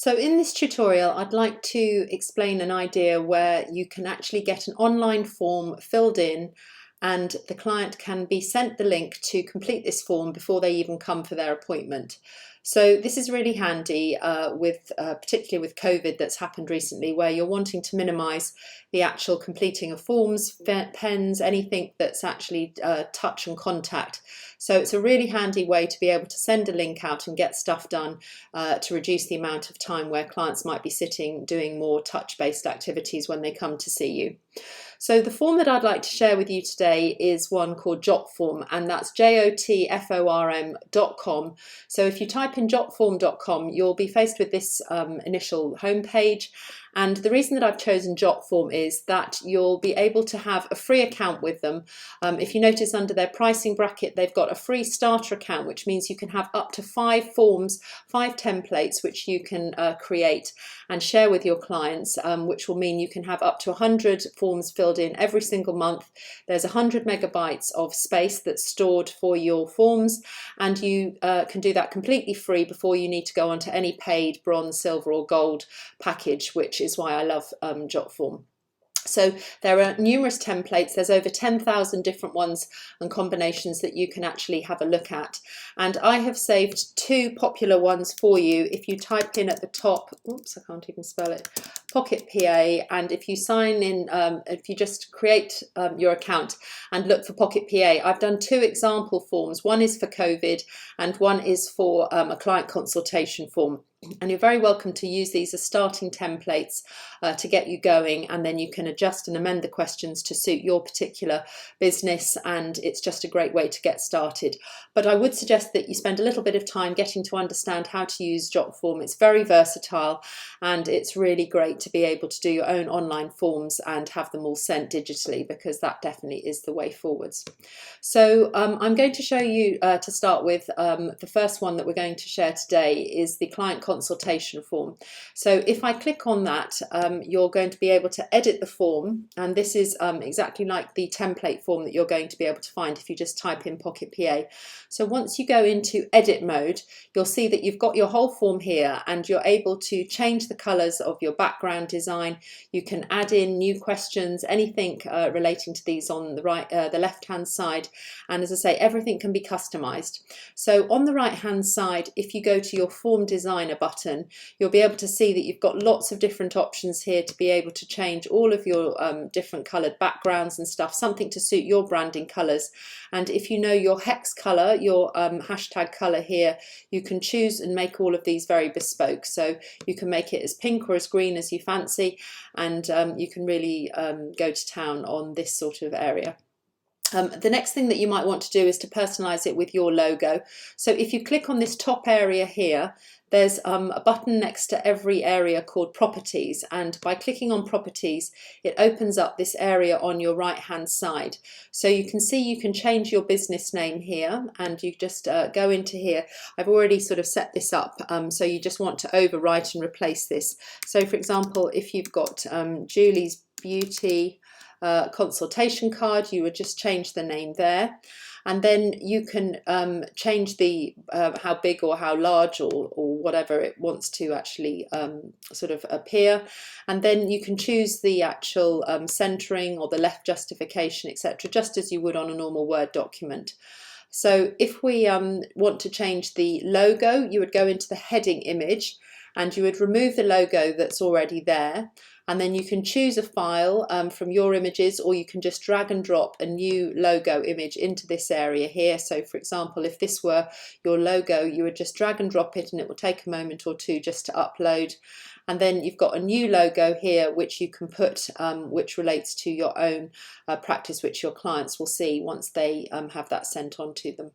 So in this tutorial, I'd like to explain an idea where you can actually get an online form filled in and the client can be sent the link to complete this form before they even come for their appointment. So this is really handy particularly with COVID that's happened recently, where you're wanting to minimise the actual completing of forms, pens, anything that's actually touch and contact. So it's a really handy way to be able to send a link out and get stuff done to reduce the amount of time where clients might be sitting doing more touch-based activities when they come to see you. So the form that I'd like to share with you today is one called Jotform, and that's jotform.com. So if you type in jotform.com, you'll be faced with this initial homepage. And the reason that I've chosen Jotform is that you'll be able to have a free account with them. If you notice under their pricing bracket, they've got a free starter account, which means you can have up to 5 forms, 5 templates, which you can create and share with your clients, which will mean you can have up to 100 forms filled in every single month. There's 100 megabytes of space that's stored for your forms, and you can do that completely free before you need to go onto any paid bronze, silver or gold package, which is why I love Jotform. So there are numerous templates. There's over 10,000 different ones and combinations that you can actually have a look at. And I have saved 2 popular ones for you. If you type in at the top, oops, I can't even spell it, Pocket PA, and if you sign in, if you just create your account and look for Pocket PA, I've done 2 example forms. One is for COVID and one is for a client consultation form. And you're very welcome to use these as starting templates to get you going, and then you can adjust and amend the questions to suit your particular business, and it's just a great way to get started. But I would suggest that you spend a little bit of time getting to understand how to use Jotform. It's very versatile and it's really great to be able to do your own online forms and have them all sent digitally, because that definitely is the way forwards. So I'm going to show you to start with the first one that we're going to share today is the client consultation form. So if I click on that, you're going to be able to edit the form, and this is exactly like the template form that you're going to be able to find if you just type in Pocket PA. So once you go into edit mode, you'll see that you've got your whole form here, and you're able to change the colours of your background design. You can add in new questions, anything relating to these on the the left hand side, and as I say, everything can be customized. So on the right hand side, if you go to your form designer button, you'll be able to see that you've got lots of different options here to be able to change all of your different coloured backgrounds and stuff, something to suit your branding colours. And if you know your hex colour, your hashtag colour here, you can choose and make all of these very bespoke. So you can make it as pink or as green as you fancy, and you can really go to town on this sort of area. The next thing that you might want to do is to personalize it with your logo. So if you click on this top area here, there's a button next to every area called Properties, and by clicking on Properties it opens up this area on your right hand side. So you can see you can change your business name here, and you just go into here. I've already sort of set this up, so you just want to overwrite and replace this. So for example, if you've got Julie's Beauty consultation card, you would just change the name there, and then you can change the how big or how large or whatever it wants to actually sort of appear, and then you can choose the actual centering or the left justification, etc., just as you would on a normal Word document. So if we want to change the logo, you would go into the heading image and you would remove the logo that's already there, and then you can choose a file from your images, or you can just drag and drop a new logo image into this area here. So for example, if this were your logo, you would just drag and drop it, and it will take a moment or two just to upload. And then you've got a new logo here which you can put, which relates to your own practice, which your clients will see once they have that sent on to them.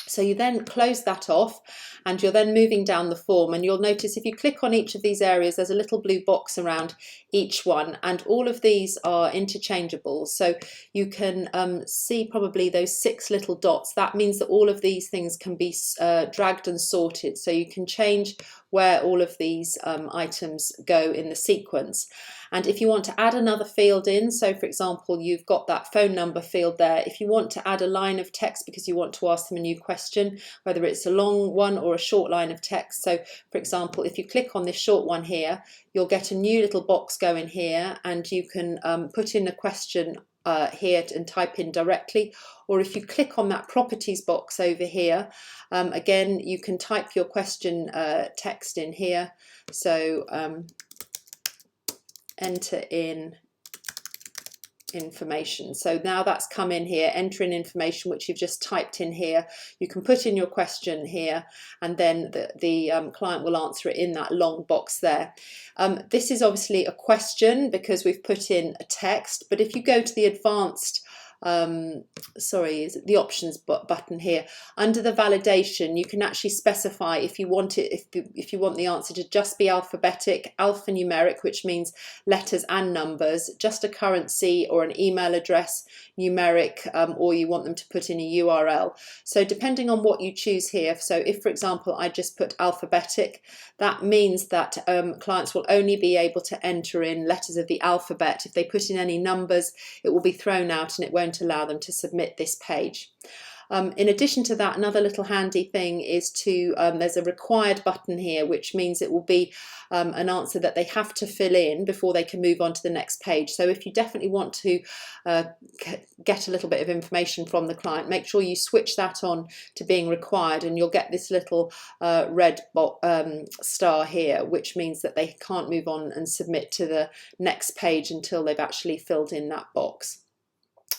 So you then close that off, and you're then moving down the form, and you'll notice if you click on each of these areas, there's a little blue box around each one, and all of these are interchangeable. So you can see probably those 6 little dots. That means that all of these things can be dragged and sorted. So you can change where all of these items go in the sequence. And if you want to add another field in, so for example, you've got that phone number field there. If you want to add a line of text because you want to ask them a new question, whether it's a long one or a short line of text. So for example, if you click on this short one here, you'll get a new little box going here, and you can put in a question here and type in directly, or if you click on that properties box over here, again you can type your question text in here. So enter in information. So now that's come in here, enter in information, which you've just typed in here. You can put in your question here, and then the client will answer it in that long box there. This is obviously a question because we've put in a text, but if you go to the advanced is it the options button here, under the validation, you can actually specify if you want it, if you want the answer to just be alphabetic, alphanumeric, which means letters and numbers, just a currency or an email address, numeric, or you want them to put in a URL. So depending on what you choose here, so if for example I just put alphabetic, that means that clients will only be able to enter in letters of the alphabet. If they put in any numbers, it will be thrown out and it won't allow them to submit this page. In addition to that, another little handy thing is to, there's a required button here, which means it will be an answer that they have to fill in before they can move on to the next page. So if you definitely want to get a little bit of information from the client, make sure you switch that on to being required, and you'll get this little red star here, which means that they can't move on and submit to the next page until they've actually filled in that box.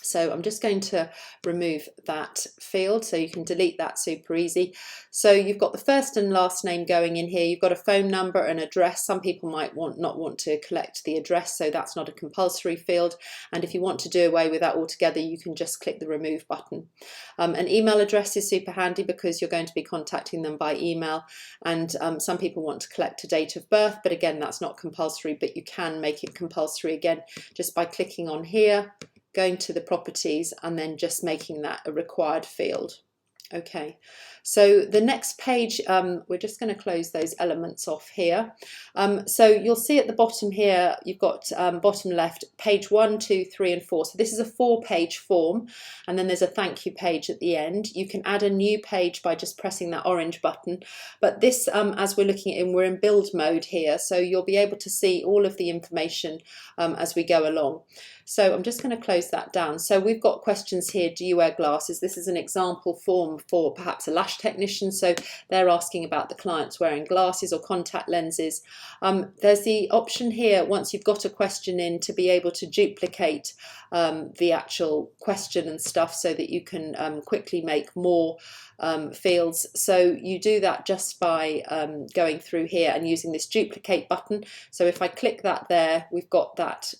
So I'm just going to remove that field, so you can delete that super easy. So you've got the first and last name going in here. You've got a phone number, an address. Some people might not want to collect the address, so that's not a compulsory field. And if you want to do away with that altogether, you can just click the remove button. An email address is super handy because you're going to be contacting them by email, and some people want to collect a date of birth, but again, that's not compulsory, but you can make it compulsory again just by clicking on here, going to the properties, and then just making that a required field. Okay, so the next page, we're just going to close those elements off here. So you'll see at the bottom here, you've got bottom left, page 1, 2, 3 and 4. So this is a 4-page form, and then there's a thank you page at the end. You can add a new page by just pressing that orange button, but this, as we're looking at it, we're in build mode here, so you'll be able to see all of the information as we go along. So I'm just going to close that down. So we've got questions here. Do you wear glasses? This is an example form for perhaps a lash technician. So they're asking about the clients wearing glasses or contact lenses. There's the option here, once you've got a question in, to be able to duplicate the actual question and stuff so that you can quickly make more fields. So you do that just by going through here and using this duplicate button. So if I click that there, we've got that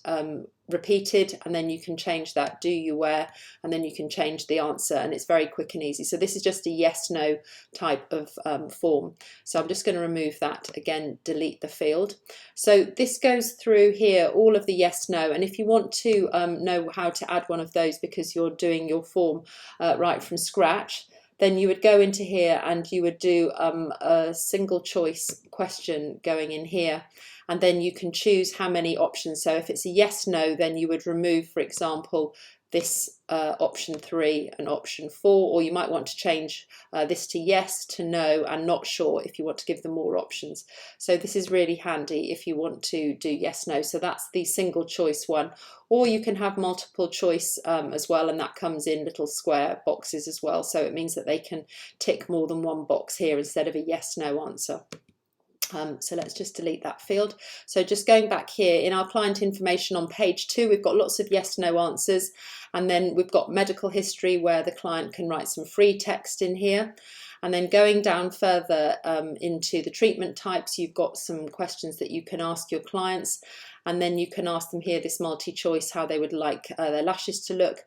repeated, and then you can change that, do you wear, and then you can change the answer, and it's very quick and easy. So this is just a yes no type of form. So I'm just going to remove that again, delete the field. So this goes through here all of the yes no, and if you want to know how to add one of those because you're doing your form right from scratch, then you would go into here and you would do a single choice question going in here, and then you can choose how many options. So if it's a yes no, then you would remove, for example, this option 3 and option 4, or you might want to change this to yes, to no and not sure if you want to give them more options. So this is really handy if you want to do yes no. So that's the single choice one, or you can have multiple choice as well, and that comes in little square boxes as well, so it means that they can tick more than one box here instead of a yes no answer. So let's just delete that field. So just going back here in our client information on page 2, we've got lots of yes no answers, and then we've got medical history where the client can write some free text in here. And then going down further into the treatment types, you've got some questions that you can ask your clients, and then you can ask them here this multi-choice how they would like their lashes to look.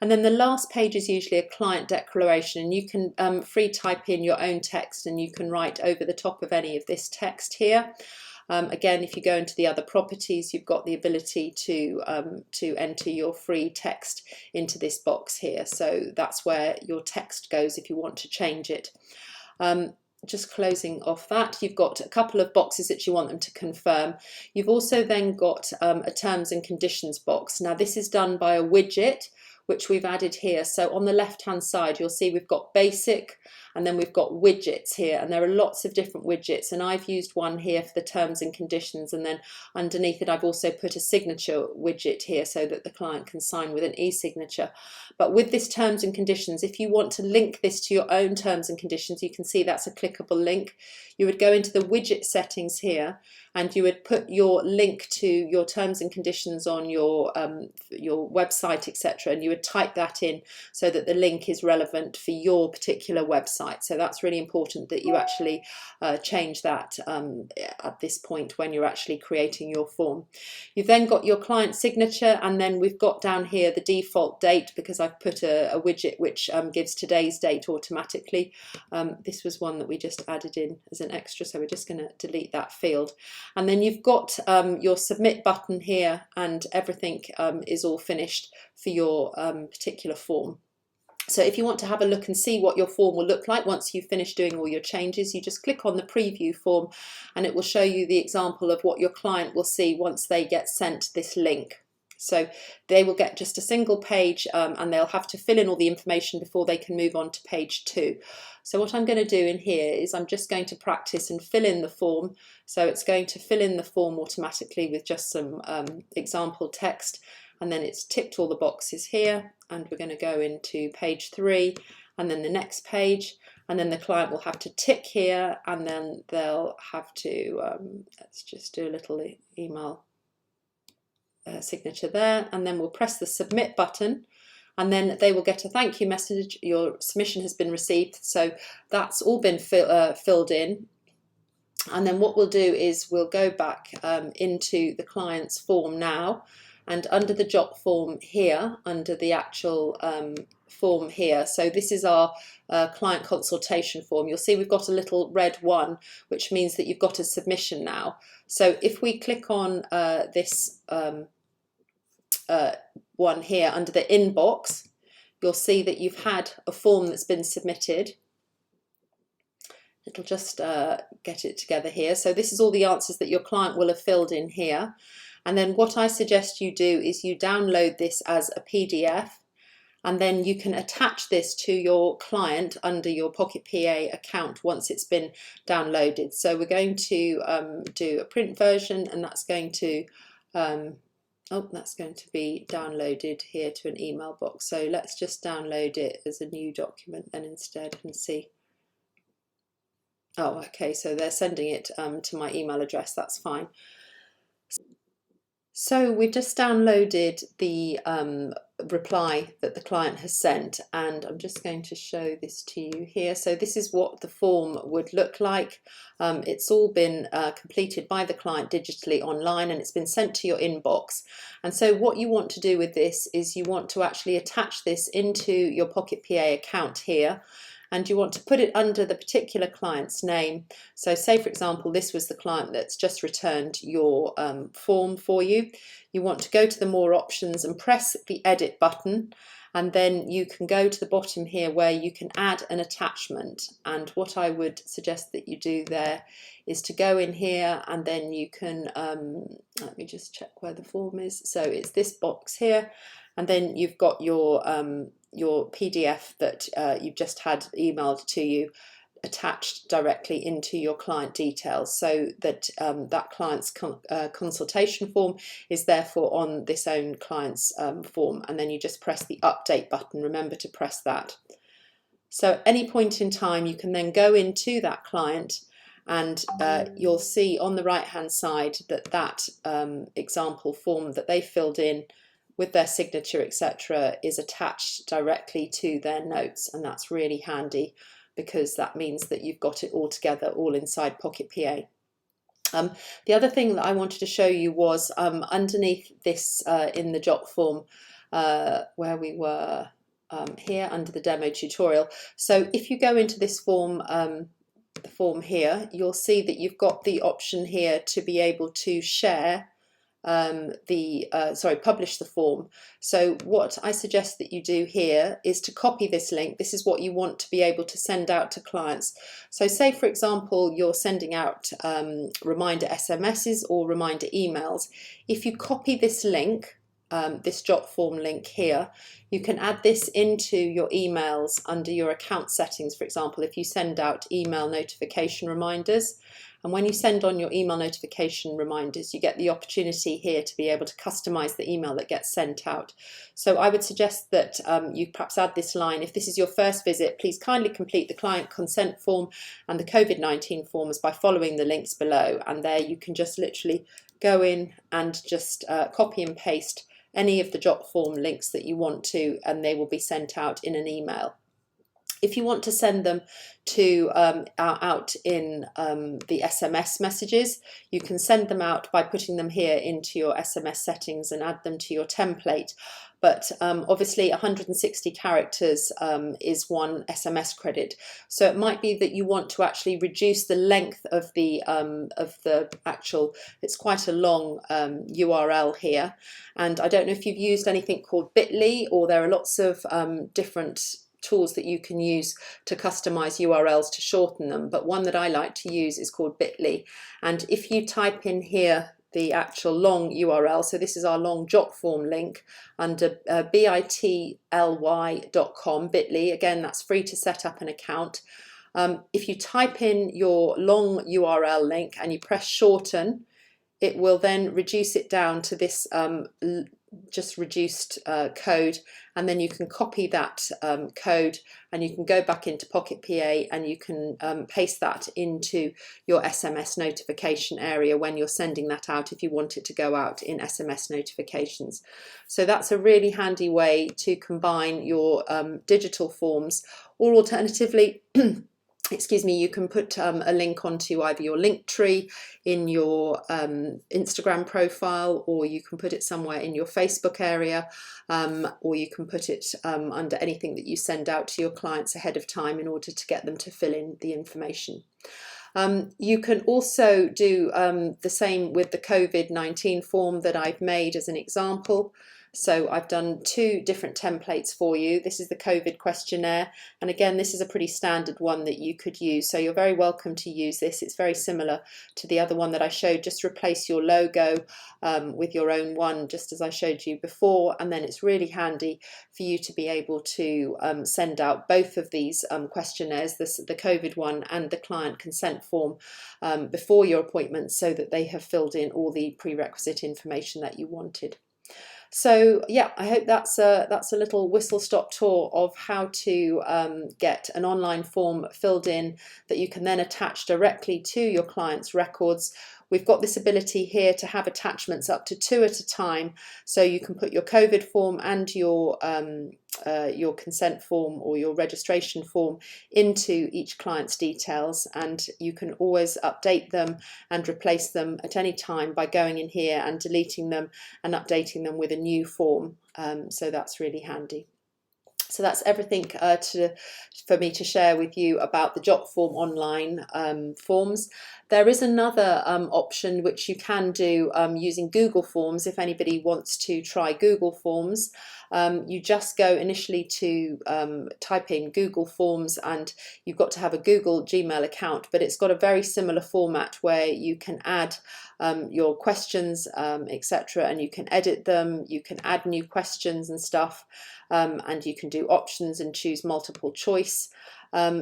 And then the last page is usually a client declaration, and you can free type in your own text, and you can write over the top of any of this text here. Again, if you go into the other properties, you've got the ability to enter your free text into this box here. So that's where your text goes if you want to change it. just closing off that, you've got a couple of boxes that you want them to confirm. You've also then got a terms and conditions box. Now this is done by a widget which we've added here. So on the left hand side you'll see we've got basic, and then we've got widgets here, and there are lots of different widgets, and I've used one here for the terms and conditions, and then underneath it I've also put a signature widget here so that the client can sign with an e-signature. But with this terms and conditions, if you want to link this to your own terms and conditions, you can see that's a clickable link. You would go into the widget settings here, and you would put your link to your terms and conditions on your website, etc., and you would type that in so that the link is relevant for your particular website. So that's really important that you actually change that at this point when you're actually creating your form. You've then got your client signature, and then we've got down here the default date, because I've put a widget which gives today's date automatically. This was one that we just added in as an extra, so we're just going to delete that field. And then you've got your submit button here, and everything is all finished for your particular form. So if you want to have a look and see what your form will look like once you've finished doing all your changes, you just click on the preview form, and it will show you the example of what your client will see once they get sent this link. So they will get just a single page, and they'll have to fill in all the information before they can move on to page 2. So what I'm going to do in here is I'm just going to practice and fill in the form. So it's going to fill in the form automatically with just some example text, and then it's ticked all the boxes here, and we're going to go into page 3 and then the next page, and then the client will have to tick here, and then they'll have to let's just do a little email signature there, and then we'll press the submit button, and then they will get a thank you message. Your submission has been received. So that's all been filled in. And then what we'll do is we'll go back into the client's form now, and under the Jotform here, under the actual form here, so this is our client consultation form. You'll see we've got a little red one, which means that you've got a submission now. So if we click on this one here under the inbox, you'll see that you've had a form that's been submitted. It'll just get it together here. So this is all the answers that your client will have filled in here. And then what I suggest you do is you download this as a PDF, and then you can attach this to your client under your Pocket PA account once it's been downloaded. So we're going to do a print version, and that's going to that's going to be downloaded here to an email box. So let's just download it as a new document then instead and see. Oh, okay, so they're sending it to my email address, that's fine. So we've just downloaded the reply that the client has sent, and I'm just going to show this to you here. So this is what the form would look like. It's all been completed by the client digitally online, and it's been sent to your inbox. And so what you want to do with this is you want to actually attach this into your Pocket PA account here, and you want to put it under the particular client's name. So say, for example, this was the client that's just returned your form for you. You want to go to the more options and press the edit button, and then you can go to the bottom here where you can add an attachment. And what I would suggest that you do there is to go in here, and then you can, let me just check where the form is. So it's this box here, and then you've got your PDF that you've just had emailed to you attached directly into your client details, so that that client's consultation form is therefore on this own client's form, and then you just press the update button. Remember to press that. So at any point in time you can then go into that client, and you'll see on the right hand side that that example form that they filled in with their signature, etc., is attached directly to their notes, and that's really handy because that means that you've got it all together, all inside Pocket PA. The other thing that I wanted to show you was underneath this in the Jotform where we were here under the demo tutorial. So if you go into this form, the form here, you'll see that you've got the option here to be able to share publish the form. So what I suggest that you do here is to copy this link. This is what you want to be able to send out to clients. So say, for example, you're sending out reminder SMSs or reminder emails. If you copy this link, this Jotform link here, you can add this into your emails under your account settings. For example, if you send out email notification reminders, and when you send on your email notification reminders, you get the opportunity here to be able to customize the email that gets sent out. So I would suggest that you perhaps add this line: if this is your first visit, please kindly complete the client consent form and the COVID-19 forms by following the links below. And there you can just literally go in and just copy and paste any of the Jotform links that you want to, and they will be sent out in an email. If you want to send them to out in the SMS messages, you can send them out by putting them here into your SMS settings and add them to your template. But obviously 160 characters is one SMS credit. So it might be that you want to actually reduce the length of the actual, it's quite a long URL here. And I don't know if you've used anything called Bitly, or there are lots of different tools that you can use to customize URLs to shorten them, but one that I like to use is called Bitly. And if you type in here the actual long URL, so this is our long Jotform link under bitly.com, Bitly, again that's free to set up an account. If you type in your long URL link and you press shorten, it will then reduce it down to this just reduced code, and then you can copy that code and you can go back into Pocket PA and you can paste that into your SMS notification area when you're sending that out, if you want it to go out in SMS notifications. So that's a really handy way to combine your digital forms, or alternatively excuse me, you can put a link onto either your link tree in your Instagram profile, or you can put it somewhere in your Facebook area, or you can put it under anything that you send out to your clients ahead of time in order to get them to fill in the information. You can also do the same with the COVID-19 form that I've made as an example. So I've done two different templates for you. This is the COVID questionnaire, and again this is a pretty standard one that you could use, so you're very welcome to use this. It's very similar to the other one that I showed. Just replace your logo with your own one, just as I showed you before, and then it's really handy for you to be able to send out both of these questionnaires, the COVID one and the client consent form, before your appointment, so that they have filled in all the prerequisite information that you wanted. So yeah, I hope that's a little whistle-stop tour of how to get an online form filled in that you can then attach directly to your client's records. We've got this ability here to have attachments up to 2 at a time, so you can put your COVID form and your consent form or your registration form into each client's details, and you can always update them and replace them at any time by going in here and deleting them and updating them with a new form. So that's really handy. So that's everything for me to share with you about the Jotform online forms. There is another option which you can do using Google Forms. If anybody wants to try Google Forms, you just go initially to type in Google Forms, and you've got to have a Google Gmail account, but it's got a very similar format where you can add your questions, etc., and you can edit them, you can add new questions and stuff, and you can do options and choose multiple choice.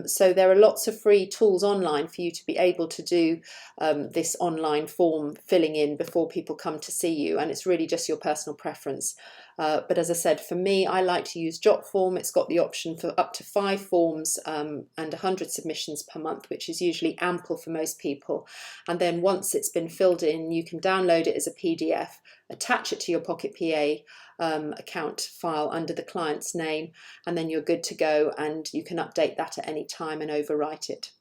So there are lots of free tools online for you to be able to do this online form filling in before people come to see you, and it's really just your personal preference. But as I said, for me, I like to use Jotform. It's got the option for up to 5 forms and 100 submissions per month, which is usually ample for most people. And then once it's been filled in, you can download it as a PDF, attach it to your Pocket PA account file under the client's name, and then you're good to go, and you can update that at any time and overwrite it.